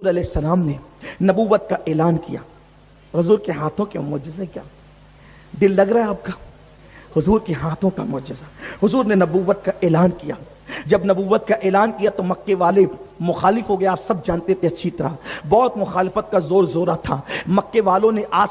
علیہ السلام نے نبوت کا اعلان کیا. حضور کے ہاتھوں کے معجزے کیا دل لگ رہا ہے آپ کا؟ حضور کے ہاتھوں کا معجزہ. حضور نے نبوت کا اعلان کیا. جب نبوت کا اعلان کیا تو مکے والے مخالف ہو گئے. آپ سب جانتے تھے اچھی طرح, بہت مخالفت کا زور زورہ تھا. مکے والوں نے آج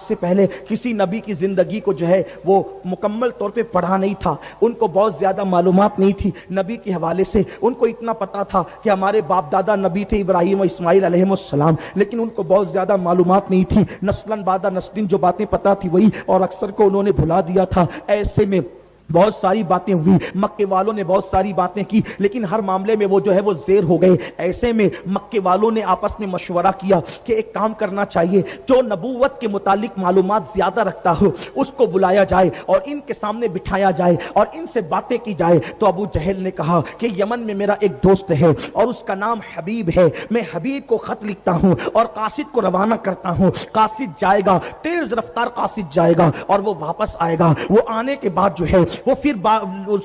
سے پہلے کسی نبی کی زندگی کو جو ہے وہ مکمل طور پہ پڑھا نہیں تھا. ان کو بہت زیادہ معلومات نہیں تھی نبی کے حوالے سے. ان کو اتنا پتا تھا کہ ہمارے باپ دادا نبی تھے ابراہیم و اسماعیل علیہ السلام, لیکن ان کو بہت زیادہ معلومات نہیں تھی. نسلاً بعد نسلیں جو باتیں پتا تھی وہی, اور اکثر کو انہوں نے بھلا دیا تھا. ایسے میں بہت ساری باتیں ہوئی, مکے والوں نے بہت ساری باتیں کی, لیکن ہر معاملے میں وہ جو ہے وہ زیر ہو گئے. ایسے میں مکے والوں نے آپس میں مشورہ کیا کہ ایک کام کرنا چاہیے, جو نبوت کے متعلق معلومات زیادہ رکھتا ہو اس کو بلایا جائے اور ان کے سامنے بٹھایا جائے اور ان سے باتیں کی جائے. تو ابو جہل نے کہا کہ یمن میں میرا ایک دوست ہے اور اس کا نام حبیب ہے, میں حبیب کو خط لکھتا ہوں اور قاصد کو روانہ کرتا ہوں. قاصد جائے گا, تیز رفتار قاصد جائے گا اور وہ واپس آئے گا. وہ آنے کے بعد جو ہے وہ پھر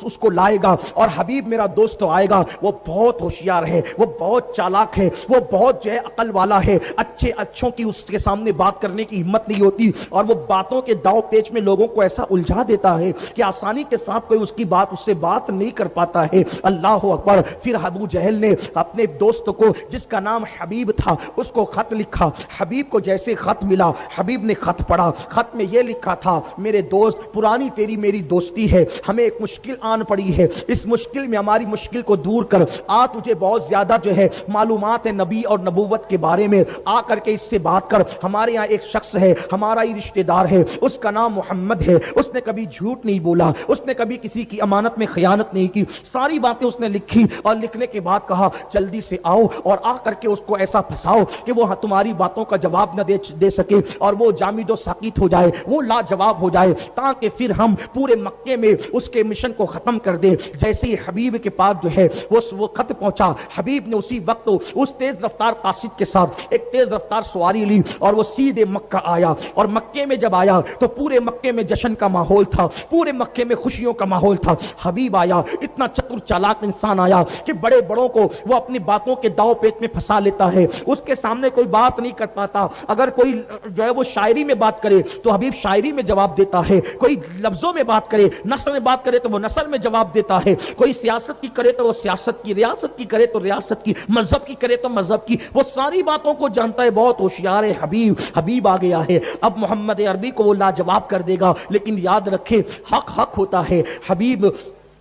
اس کو لائے گا, اور حبیب میرا دوست تو آئے گا. وہ بہت ہوشیار ہے, وہ بہت چالاک ہے, وہ بہت جو ہے عقل والا ہے. اچھوں کی اس کے سامنے بات کرنے کی ہمت نہیں ہوتی, اور وہ باتوں کے داؤ پیچ میں لوگوں کو ایسا الجھا دیتا ہے کہ آسانی کے ساتھ کوئی اس سے بات نہیں کر پاتا ہے. اللہ اکبر. پھر ابو جہل نے اپنے دوست کو جس کا نام حبیب تھا اس کو خط لکھا. حبیب کو جیسے خط ملا, حبیب نے خط پڑھا. خط میں یہ لکھا تھا, میرے دوست پرانی تیری میری دوستی ہے, ہمیں ایک مشکل آن پڑی ہے, اس مشکل میں ہماری مشکل کو دور کر. تجھے بہت زیادہ جو ہے معلومات ہے نبی اور نبوت کے بارے میں, آ کر کے اس سے بات کر. ہمارے یہاں ایک شخص ہے, ہمارا ہی رشتہ دار ہے, اس کا نام محمد ہے. اس نے کبھی جھوٹ نہیں بولا, اس نے کبھی کسی کی امانت میں خیانت نہیں کی. ساری باتیں اس نے لکھی, اور لکھنے کے بعد کہا جلدی سے آؤ اور آ کر کے اس کو ایسا پھنساؤ کہ وہ تمہاری باتوں کا جواب نہ دے سکے, اور وہ جامد و ساکت ہو جائے, وہ لاجواب ہو جائے, تاکہ پھر ہم پورے مکے میں اس کے مشن کو ختم کر دے. جیسے ہی حبیب کے پاس جو ہے وہ خط پہنچا, حبیب نے اسی وقت اس تیز رفتار قاصد کے ساتھ ایک تیز رفتار سواری لی اور وہ سیدھے مکہ آیا. اور مکے میں جب آیا تو پورے مکے میں جشن کا ماحول تھا, پورے مکے میں خوشیوں کا ماحول تھا. حبیب آیا, اتنا چتر چالاک انسان آیا کہ بڑے بڑوں کو وہ اپنی باتوں کے داؤ پیچ میں پھنسا لیتا ہے. اس کے سامنے کوئی بات نہیں کر پاتا. اگر کوئی جو ہے وہ شاعری میں بات کرے تو حبیب شاعری میں جواب دیتا ہے, کوئی لفظوں میں بات کرے, نثر میں بات کرے تو وہ نثر میں جواب دیتا ہے, کوئی سیاست کی کرے تو وہ سیاست کی, ریاست کی کرے تو ریاست کی, مذہب کی کرے تو مذہب کی. وہ ساری باتوں کو جانتا ہے, بہت ہوشیار ہے حبیب آ گیا ہے. اب محمد عربی کو وہ لاجواب کر دے گا, لیکن یاد رکھے حق ہوتا ہے. حبیب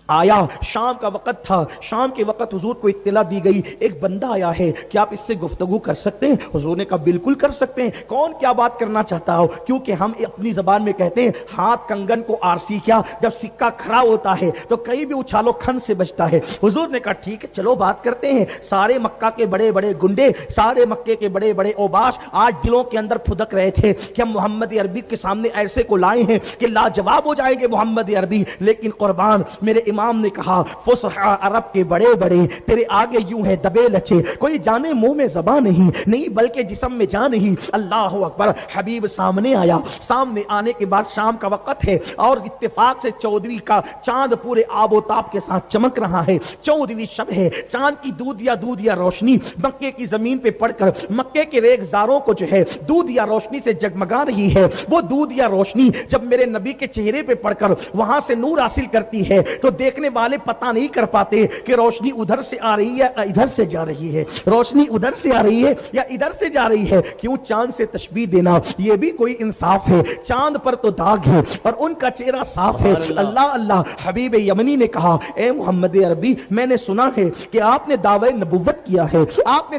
آیا, شام کا وقت تھا. شام کے وقت حضور کو اطلاع دی گئی ایک بندہ آیا ہے, کہ آپ اس سے گفتگو کر سکتے ہیں؟ حضور نے کہا بالکل کر سکتے ہیں. کون کیا بات کرنا چاہتا ہو؟ کیونکہ ہم اپنی زبان میں کہتے ہیں ہاتھ کنگن کو آرسی کیا, جب سکہ کھڑا ہوتا ہے تو کہیں بھی اچھالو کھن سے بچتا ہے. حضور نے کہا ٹھیک ہے چلو بات کرتے ہیں. سارے مکہ کے بڑے بڑے گنڈے, سارے مکے کے بڑے بڑے اوباش آج دلوں کے اندر پھدک رہے تھے کہ ہم محمد عربی کے سامنے ایسے کو لائے ہیں کہ لاجواب ہو جائے گے محمد عربی. لیکن قربان میرے امام نے کہا فصحا عرب کے بڑے بڑے تیرے آگے یوں ہے دبے لچے, کوئی جانے منہ میں زبان نہیں بلکہ جسم میں جان نہیں. اللہ اکبر. حبیب سامنے آیا. سامنے آنے کے بعد شام کا وقت ہے اور اتفاق سے 14ویں کا چاند پورے آب و تاب کے ساتھ چمک رہا ہے. 14ویں شب ہے. چاند کی دودیا روشنی مکے کی زمین پہ پڑ کر مکے کے ریگزاروں کو جو ہے دودیا روشنی سے جگمگا رہی ہے. وہ دودیا روشنی جب میرے نبی کے چہرے پہ پڑ کر وہاں سے نور حاصل کرتی ہے تو دیکھنے والے پتہ نہیں کر پاتے کہ روشنی ادھر سے آ رہی ہے یا ادھر سے جا رہی ہے, روشنی ادھر سے آ رہی ہے یا ادھر سے جا رہی ہے. کیوں چاند سے تشبیہ دینا, یہ بھی کوئی انصاف ہے؟ چاند پر تو داغ ہے اور ان کا چہرہ صاف ہے. اللہ. حبیب یمنی نے کہا اے محمد عربی, میں نے سنا ہے کہ آپ نے دعوی نبوت کیا ہے, آپ نے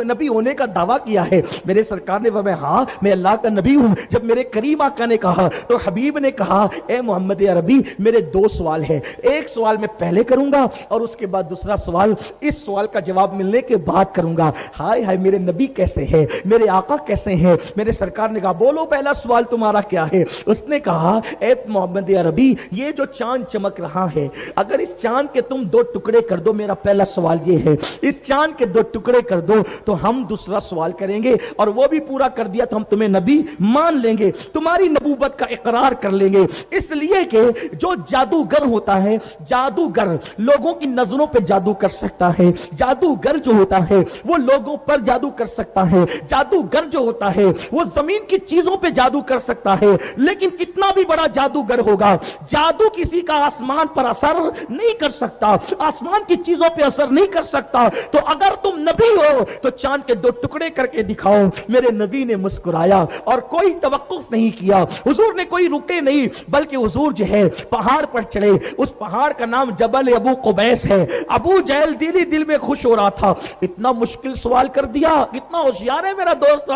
نبی ہونے کا دعویٰ کیا ہے. میرے سرکار نے فرمایا ہاں میں اللہ کا نبی ہوں. جب میرے کریم آقا نے کہا تو حبیب نے کہا اے محمد عربی میرے 2 سوال ہیں, ایک سوال میں پہلے کروں گا اور اس کے بعد دوسرا سوال اس سوال کا جواب ملنے کے بعد کروں گا. ہائے میرے نبی کیسے ہیں, میرے آقا کیسے ہیں؟ میرے سرکار نے کہا بولو پہلا سوال تمہارا کیا ہے؟ اس نے کہا اے محمد عربی یہ جو چاند چمک رہا ہے اگر اس چاند کے تم 2 ٹکڑے کر دو, میرا پہلا سوال یہ ہے اس چاند کے 2 ٹکڑے کر دو تو ہم دوسرا سوال کریں گے, اور وہ بھی پورا کر دیا تو ہم تمہیں نبی مان لیں گے, تمہاری نبوت کا اقرار کر لیں گے. اس لیے کہ جو جادوگر ہوتا ہے جادوگر لوگوں کی نظروں پہ جادو کر سکتا ہے، جادوگر جو ہوتا ہے وہ لوگوں پر جادو کر سکتا ہے، جادوگر جو ہوتا ہے وہ زمین کی چیزوں پہ جادو کر سکتا ہے، لیکن کتنا بھی بڑا جادوگر ہوگا جادو کسی کا آسمان پر اثر نہیں کر سکتا، آسمان کی چیزوں پہ اثر نہیں کر سکتا۔ تو اگر تم نبی ہو تو چاند کے 2 ٹکڑے کر کے دکھاؤ۔ میرے نبی نے مسکرایا اور کوئی توقف نہیں کیا، حضور نے کوئی رکے نہیں، بلکہ حضور جو ہے پہاڑ پر چڑھے۔ اس پہاڑ کا نام جبل ابو قبیس ہے۔ ابو جہل دل میں خوش ہو رہا تھا، اتنا مشکل سوال کر دیا، کتنا ہوشیار ہے میرا دوست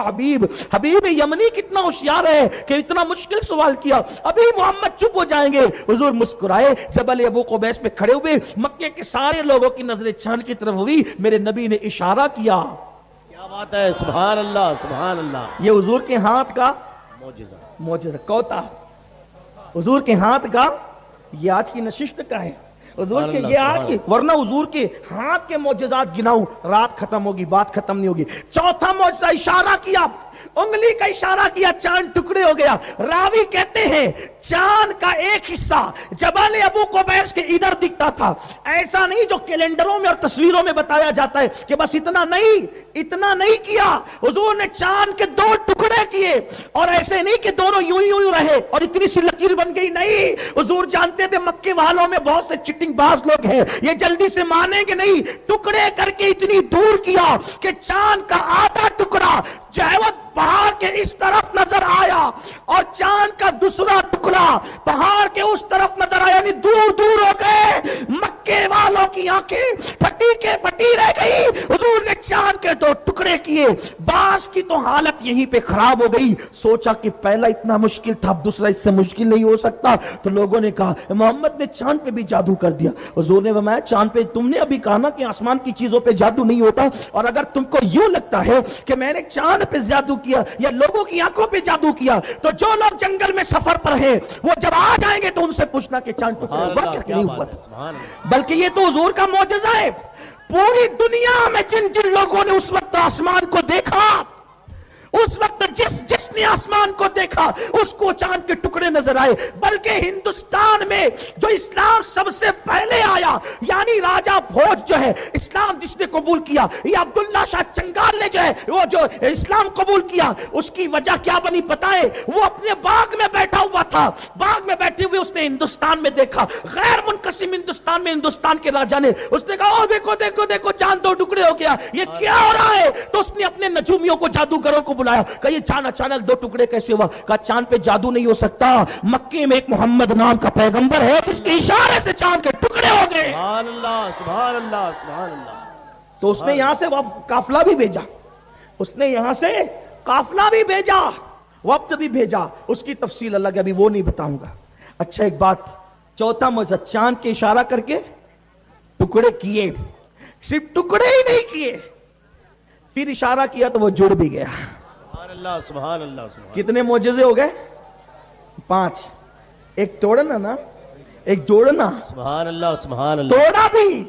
حبیب یمنی، کتنا ہوشیار ہے کہ اتنا مشکل سوال کیا، ابھی محمد چپ ہو جائیں گے۔ حضور مسکرائے، جبل ابو قبیس پہ کھڑے ہوئے، مکے کے سارے لوگوں کی نظریں چاند کی طرف ہوئی، میرے نبی نے اشارہ کیا۔ کیا بات ہے، سبحان اللہ سبحان اللہ۔ یہ حضور کے ہاتھ کا معجزہ کوتا، حضور کے ہاتھ کا، یہ آج کی نشست کا ہے حضور کے، یہ آج کی، ورنہ حضور کے ہاتھ کے معجزات گناؤ رات ختم ہوگی، بات ختم نہیں ہوگی۔ چوتھا معجزہ، اشارہ کیا، انگلی کا اشارہ کیا، چاند ٹکڑے ہو گیا۔ راوی کہتے ہیں چاند کا ایک حصہ جبل ابو قبیس کے ادھر دکھتا تھا، ایسا نہیں جو کیلنڈروں میں اور تصویروں میں بتایا جاتا ہے کہ بس اتنا نہیں کیا، حضور نے چاند کے 2 ٹکڑے کیے، اور ایسے نہیں کہ دونوں یوں رہے اور اتنی سی لکیر بن گئی، نہیں، حضور جانتے تھے مکے والوں میں بہت سے چٹنگ باز لوگ ہیں، یہ جلدی سے مانیں گے نہیں، ٹکڑے کر کے اتنی دور کیا کہ چاند کا آدھا ٹکڑا جہوت پہاڑ کے اس طرف نظر آیا اور چاند کا دوسرا ٹکڑا پہاڑ کے اس طرف نظر آیا، یعنی دور ہو گئے۔ مکے والوں کی آنکھیں پھٹی رہ گئی۔ حضور نے چاند کے 2 ٹکڑے کیے، باس کی تو حالت یہیں پہ خراب ہو گئی، سوچا کہ پہلا اتنا مشکل تھا، اب دوسرا اس سے مشکل نہیں ہو سکتا، تو لوگوں نے کہا محمد نے چاند پہ بھی جادو کر دیا۔ حضور نے فرمایا چاند پہ تم نے ابھی کہا نا کہ آسمان کی چیزوں پہ جادو نہیں ہوتا، اور اگر تم کو یوں لگتا ہے کہ میں نے چاند پہ جادو کیا یا لوگوں کی آنکھوں پہ جادو کیا، تو جو لوگ جنگل میں سفر پر ہیں وہ جب آ جائیں گے تو ان سے پوچھنا کہ چاند ٹکڑے ہوا کیا نہیں ہوا۔ بلکہ یہ تو حضور کا معجزہ ہے، پوری دنیا میں جن لوگوں نے اس وقت آسمان کو دیکھا، اس وقت جس نے آسمان کو دیکھا اس کو چاند کے ٹکڑے نظر آئے، بلکہ ہندوستان میں جو اسلام سب سے پہلے آیا، یعنی راجہ بھوج جو ہے اسلام جس نے قبول کیا، یہ عبداللہ شاہ چنگال نے جو ہے وہ جو اسلام قبول کیا، اس کی وجہ کیا بنی پتہ ہے؟ وہ اپنے باغ میں بیٹھا ہوا تھا، باغ میں بیٹھے ہوئے اس نے ہندوستان میں دیکھا، غیر منقسم ہندوستان میں ہندوستان کے راجہ نے، اس نے کہا دیکھو چاند 2 ٹکڑے ہو گیا، یہ کیا ہو رہا ہے؟ تو اس نے اپنے نجومیوں کو، جادوگروں کو بلایا، کہ یہ چاند اچانک 2 ٹکڑے کیسے ہوا؟ کہا چاند پہ جادو نہیں ہو سکتا، مکے میں ایک محمد نام کا پیغمبر ہے جس کے اشارے سے چاند کے ٹکڑے ہو گئے۔ سبحان اللہ سبحان اللہ سبحان اللہ۔ تو اس نے یہاں سے قافلہ بھی بھیجا، اس نے یہاں سے قافلہ بھی بھیجا، وقت بھی بھیجا، اس کی تفصیل الگ ہے، ابھی وہ نہیں بتاؤں گا۔ اچھا ایک بات، چوتھا معجزہ، چاند کے اشارہ کر کے ٹکڑے کیے، صرف ٹکڑے ہی نہیں کیے، پھر اشارہ کیا تو وہ جڑ بھی گیا۔ سبحان اللہ سبحان اللہ سبحان۔ کتنے معجزے ہو گئے؟ 5۔ ایک توڑنا نا، ایک جوڑنا، سبحان اللہ سبحان اللہ۔ توڑا بھی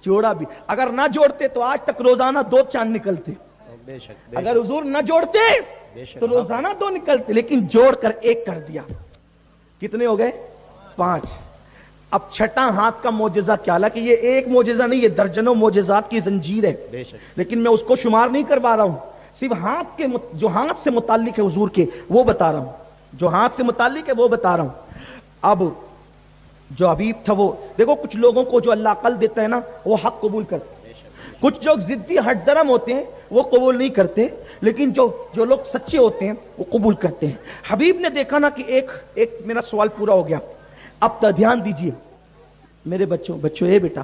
جوڑا بھی، اگر نہ جوڑتے تو آج تک روزانہ 2 چاند نکلتے، بے شک اگر حضور نہ جوڑتے تو روزانہ 2 نکلتے، لیکن جوڑ کر 1 کر دیا۔ کتنے ہو گئے؟ 5۔ اب چھٹا ہاتھ کا معجزہ کیا؟ حالانکہ یہ ایک معجزہ نہیں، یہ درجنوں معجزات کی زنجیر ہے، بے شک، لیکن میں اس کو شمار نہیں کروا رہا ہوں، صرف ہاتھ کے جو ہاتھ سے متعلق ہے حضور کے وہ بتا رہا ہوں، جو ہاتھ سے متعلق ہے وہ بتا رہا ہوں۔ اب جو حبیب تھا وہ دیکھو، کچھ لوگوں کو جو اللہ عقل دیتا ہے نا وہ حق قبول کرتے، کچھ لوگ ضدی ہٹ درم ہوتے ہیں وہ قبول نہیں کرتے، لیکن جو لوگ سچے ہوتے ہیں وہ قبول کرتے ہیں۔ حبیب نے دیکھا نا کہ ایک میرا سوال پورا ہو گیا، اب تو دھیان دیجئے میرے بچوں، اے بیٹا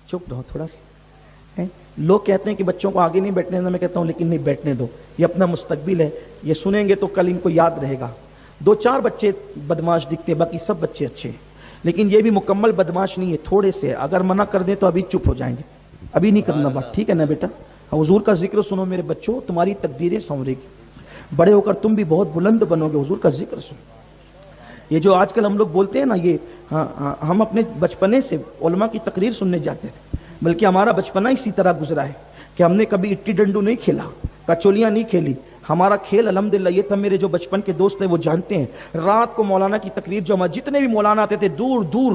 چپ رہو تھوڑا سا، لوگ کہتے ہیں کہ بچوں کو آگے نہیں بیٹھنے دینا، میں کہتا ہوں لیکن نہیں بیٹھنے دو، یہ اپنا مستقبل ہے، یہ سنیں گے تو کل ان کو یاد رہے گا۔ 2-4 بچے بدماش دکھتے، باقی سب بچے اچھے، لیکن یہ بھی مکمل بدماش نہیں ہے، تھوڑے سے، اگر منع کر دیں تو ابھی چپ ہو جائیں گے، ابھی نہیں کرنا بات، ٹھیک ہے نا بیٹا؟ حضور کا ذکر سنو میرے بچوں، تمہاری تقدیریں سنورے گی، بڑے ہو کر تم بھی بہت بلند بنو گے، حضور کا ذکر سنو۔ یہ جو آج کل ہم لوگ بولتے ہیں نا، یہ ہم اپنے بچپنے سے علماء کی تقریر سننے جاتے تھے، بلکہ ہمارا بچپنا اسی طرح گزرا ہے کہ ہم نے کبھی اٹی ڈنڈو نہیں کھیلا، کچولیاں نہیں کھیلی، ہمارا کھیل الحمدللہ یہ تھا، میرے جو بچپن کے دوست ہیں وہ جانتے ہیں، رات کو مولانا کی تقریر جو ہمارے جتنے بھی مولانا آتے تھے دور دور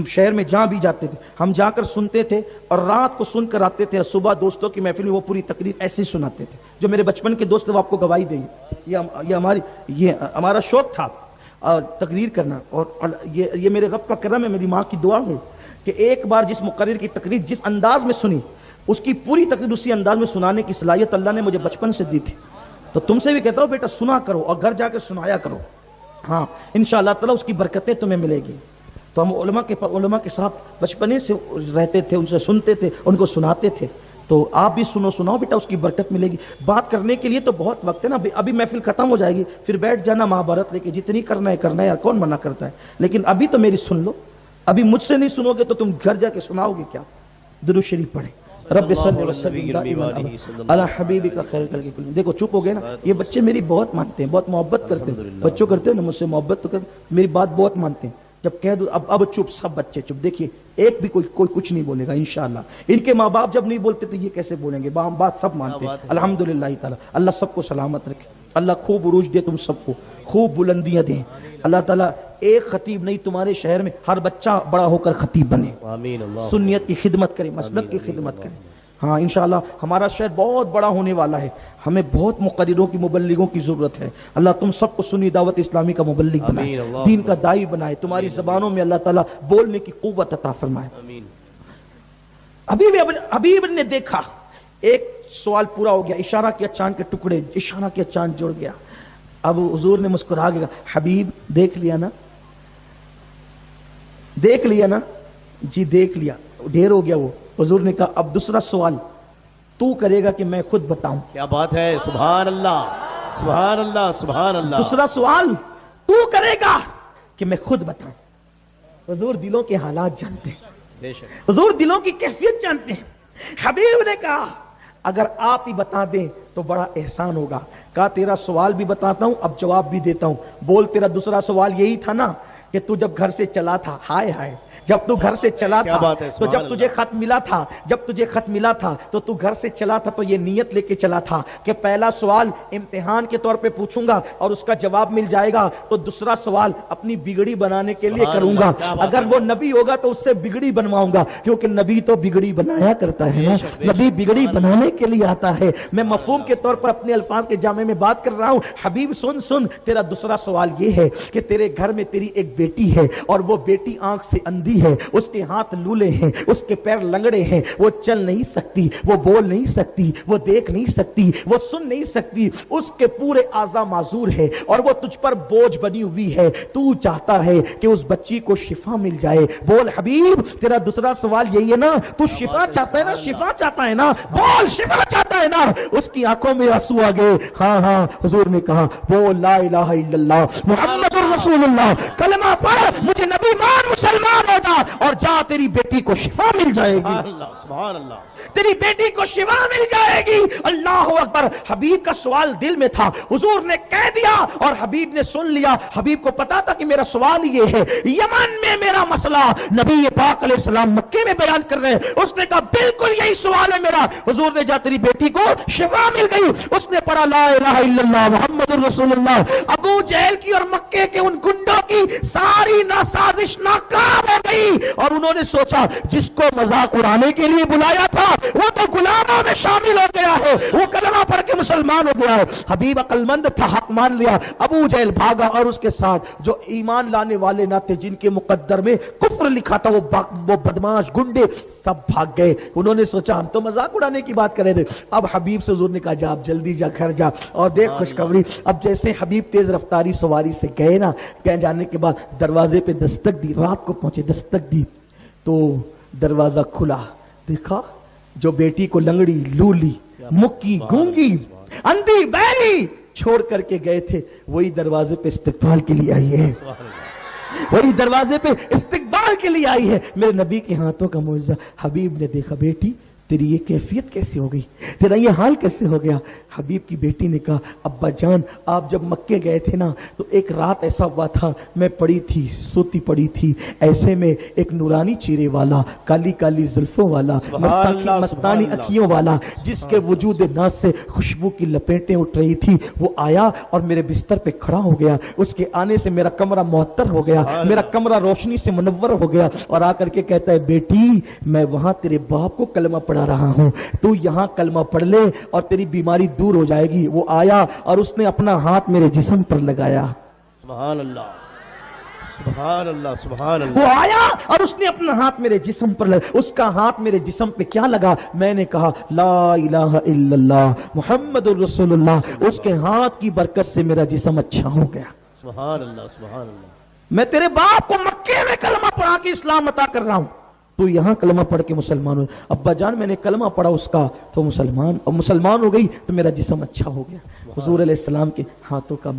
شہر میں جہاں بھی جاتے تھے ہم جا کر سنتے تھے، اور رات کو سن کر آتے تھے، اور صبح دوستوں کی محفل میں وہ پوری تقریر ایسے ہی سناتے تھے۔ جو میرے بچپن کے دوست ہیں وہ آپ کو گواہی دیں گے، یہ ہمارا شوق تھا تقریر کرنا، اور یہ میرے رب کا کرم ہے، میری ماں کی دعا ہے کہ ایک بار جس مقرر کی تقریر جس انداز میں سنی اس کی پوری تقریر اسی انداز میں سنانے کی صلاحیت اللہ نے مجھے بچپن سے دی تھی۔ تو تم سے بھی کہتا ہوں بیٹا سنا کرو اور گھر جا کے سنایا کرو، ہاں انشاءاللہ تعالیٰ اس کی برکتیں تمہیں ملے گی۔ تو ہم علماء کے ساتھ بچپنے سے رہتے تھے، ان سے سنتے تھے، ان کو سناتے تھے، تو آپ بھی سناؤ بیٹا، اس کی برکت ملے گی۔ بات کرنے کے لیے تو بہت وقت ہے نا، ابھی محفل ختم ہو جائے گی، پھر بیٹھ جانا مہابھارت لے کے، جتنی کرنا ہے یار، کون منع کرتا ہے، لیکن ابھی تو میری سن لو، ابھی مجھ سے نہیں سنو گے تو تم گھر جا کے سناؤ گے کیا؟ درود شریف پڑھیں، رب صلی وسلم علی حبیبک خیر الخلق کلہم۔ دیکھو چپ ہو گئے نا، یہ بچے میری بہت مانتے ہیں، بہت محبت کرتے ہیں، بچوں کرتے ہیں نا مجھ سے محبت تو کرتے، میری بات بہت مانتے ہیں، جب کہہ دو اب چپ، سب بچے چپ۔ دیکھیے ایک بھی کوئی کچھ نہیں بولے گا انشاءاللہ، ان کے ماں باپ جب نہیں بولتے تو یہ کیسے بولیں گے؟ بات سب مانتے ہیں الحمدللہ تعالی۔ اللہ سب کو سلامت رکھے، اللہ خوب عروج دے، تم سب کو خوب بلندیاں دیں اللہ تعالیٰ۔ ایک خطیب نہیں، تمہارے شہر میں ہر بچہ بڑا ہو کر خطیب بنے، آمین اللہ، سنیت کی خدمت کرے، مسلک کی خدمت کرے۔ ہاں انشاءاللہ ہمارا شہر بہت بڑا ہونے والا ہے، ہمیں بہت مقرروں کی، مبلغوں کی ضرورت ہے۔ اللہ تم سب کو سنی دعوت اسلامی کا مبلغ بنائے، دین کا داعی بنائے، تمہاری زبانوں میں اللہ تعالیٰ بولنے کی قوت عطا فرمائے۔ آمین۔ حبیب نے دیکھا، ایک سوال پورا ہو گیا، اشارہ کیا چاند کے ٹکڑے، اشارہ کیا چاند جڑ گیا۔ اب حضور نے مسکرا کے کہا حبیب دیکھ لیا نا، دیکھ لیا نا؟ جی دیکھ لیا، ڈھیر ہو گیا وہ۔ حضور نے کہا اب دوسرا سوال تو کرے گا کہ میں خود بتاؤں؟ کیا بات ہے، سبحان اللہ سبحان اللہ سبحان اللہ۔ دوسرا سوال تو کرے گا کہ میں خود بتاؤں؟ حضور دلوں کے حالات جانتے ہیں، بے شک، حضور دلوں کی کیفیت جانتے ہیں۔ حبیب نے کہا اگر آپ ہی بتا دیں تو بڑا احسان ہوگا۔ کہا تیرا سوال بھی بتاتا ہوں، اب جواب بھی دیتا ہوں۔ بول تیرا دوسرا سوال یہی تھا نا کہ تو جب گھر سے چلا تھا، ہائے ہائے، جب تو گھر سے چلا تھا تو جب تجھے خط ملا تھا، جب تجھے خط ملا تھا تو تو گھر سے چلا تھا تو یہ نیت لے کے چلا تھا کہ پہلا سوال امتحان کے طور پہ پوچھوں گا اور اس کا جواب مل جائے گا، تو دوسرا سوال اپنی بگڑی بنانے کے لیے کروں گا، اگر وہ نبی ہوگا تو اس سے بگڑی بنواؤں گا، کیونکہ نبی تو بگڑی بنایا کرتا ہے نا، نبی بگڑی بنانے کے لیے آتا ہے۔ میں مفہوم کے طور پر اپنے الفاظ کے جامع میں بات کر رہا ہوں۔ حبیب سن، تیرا دوسرا سوال یہ ہے کہ تیرے گھر میں تیری ایک بیٹی ہے اور وہ بیٹی آنکھ سے اندھی ہے، اس کے ہاتھ لولے ہیں، اس کے پیر لنگڑے ہیں، وہ چل نہیں سکتی، وہ بول نہیں سکتی، وہ دیکھ نہیں سکتی، وہ سن نہیں سکتی، اس کے پورے اعضاء معذور ہے اور وہ تجھ پر بوجھ بنی ہوئی ہے۔ تو چاہتا ہے کہ اس بچی کو شفا مل جائے۔ بول حبیب تیرا دوسرا سوال یہی ہے نا، تو شفا چاہتا ہے نا، شفا چاہتا ہے نا، بول شفا چاہتا ہے نا۔ اس کی آنکھوں میں آنسو آ گئے۔ ہاں حضور نے کہا بول لا الہ الا اللہ محمد رسول اللہ، کلمہ پڑھ، مجھے نبی مان، مسلمان ہو جا اور جا، تیری بیٹی کو شفا مل جائے گی، سبحان اللہ سبحان اللہ، تیری بیٹی کو شفا مل جائے گی۔ اللہ اکبر۔ حبیب کا سوال دل میں تھا، حضور نے کہہ دیا اور حبیب نے سن لیا۔ حبیب کو پتا تھا کہ میرا سوال یہ ہے، یمن میں میرا مسئلہ نبی پاک علیہ السلام مکے میں بیان کر رہے ہیں۔ اس نے کہا بالکل یہی سوال ہے میرا۔ حضور نے جا تیری بیٹی کو شفا مل گئی۔ اس نے پڑھا لا الہ الا اللہ محمد رسول اللہ۔ ابو جہل کی اور مکے کے ان گنڈوں کی ساری سازش ناکام ہو گئی اور انہوں نے سوچا جس کو مذاق اڑانے کے لیے بلایا تھا وہ تو غلاموں میں شامل ہو گیا ہے، وہ کلمہ پڑھ کے مسلمان ہو گیا ہے۔ حبیب عقل مند تھا، حق مان لیا۔ ابو جہل بھاگا اور اس کے ساتھ جو ایمان لانے والے نہ تھے، جن کے مقدر میں کفر لکھا تھا، وہ بدماش گنڈے سب بھاگ گئے۔ انہوں نے سوچا ہم تو مذاق اڑانے کی بات کر رہے تھے۔ اب حبیب سے حضور نے کہا جا اب جلدی جا گھر جا اور دیکھ خوشخبری۔ اب جیسے حبیب تیز رفتاری سواری سے گئے نا، کہیں جانے کے بعد دروازے پہ دستک دی، رات کو پہنچے، دستک دی تو دروازہ کھلا، دیکھا جو بیٹی کو لنگڑی، لولی، مکی، گونگی، اندھی، بہری چھوڑ کر کے گئے تھے، وہی دروازے پہ استقبال کے لیے آئی ہے، وہی دروازے پہ استقبال کے لیے آئی ہے۔ میرے نبی کے ہاتھوں کا معجزہ۔ حبیب نے دیکھا بیٹی تیری یہ کیفیت کیسے ہو گئی، تیرا یہ حال کیسے ہو گیا؟ حبیب کی بیٹی نے کہا ابا جان آپ جب مکے گئے تھے نا تو ایک رات ایسا ہوا تھا میں پڑی تھی سوتی پڑی تھی ایسے میں ایک نورانی چہرے والا کالی کالی زلفوں والا مستانی اکھیوں والا جس کے وجود ناز سے خوشبو کی لپیٹیں اٹھ رہی تھی وہ آیا اور میرے بستر پہ کھڑا ہو گیا. اس کے آنے سے میرا کمرہ معطر ہو گیا, میرا کمرہ روشنی سے منور ہو گیا اور آ کر کے کہتا ہے بیٹی میں وہاں تیرے باپ کو کلمہ پڑھا رہا ہوں, تو یہاں کلمہ پڑھ لے اور تیری بیماری دور ہو جائے گی. وہ آیا اور اس نے اپنا ہاتھ میرے جسم پر لگایا. سبحان اللہ سبحان اللہ سبحان اللہ. وہ آیا اور اس نے اپنا ہاتھ میرے جسم پر لگا. اس کا ہاتھ میرے جسم پہ کیا لگا؟ میں نے کہا لا الہ الا اللہ محمد الرسول اللہ. اس کے ہاتھ کی برکت سے میرا جسم اچھا ہو گیا. سبحان اللہ سبحان اللہ. میں تیرے باپ کو مکے میں کلمہ پڑھا کے اسلام عطا کر رہا ہوں, تو یہاں کلمہ پڑھ کے مسلمان ہو. ابا جان میں نے کلمہ پڑھا اس کا تو مسلمان ہو گئی تو میرا جسم اچھا ہو گیا. حضور علیہ السلام کے ہاتھوں کا